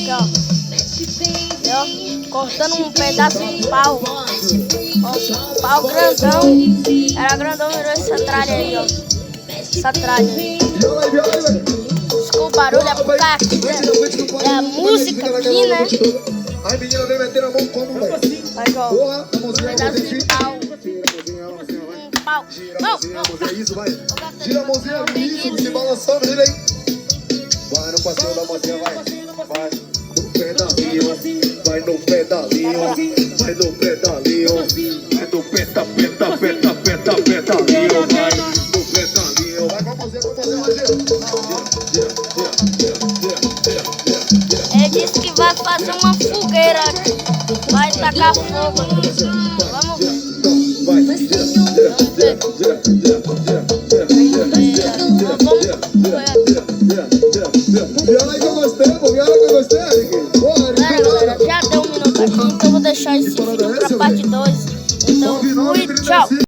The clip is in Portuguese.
aqui, ó. Cortando um pedaço de pau. Ó, pau grandão. Era grandão, virou essa tralha aí, ó. Essa tralha aí. Desculpa o barulho, é porque aqui é a música aqui, né? Aí, menina, vem meter a mão como, velho? Aí, ó. Porra, a mãozinha, a Pedaço mãozinha. de pau. Pau. Gira a mãozinha, isso, vai. Gira a mãozinha, isso, se balançando, gira aí. Vai no passeio da mãozinha, vai. Vai no pedalinho, vai no pedalinho, vai no pedalinho, vai no pedalinho, vai no pedalinho. Vai com a mãozinha, Ele disse que vai fazer uma fogueira, vai tacar fogo. Vamos ver. vai. Viola aí que eu gostei, pô. Viola que eu gostei, amiguinho. Galera, já deu um minuto aqui, então eu vou deixar esse vídeo pra parte 2. Então, fui, tchau.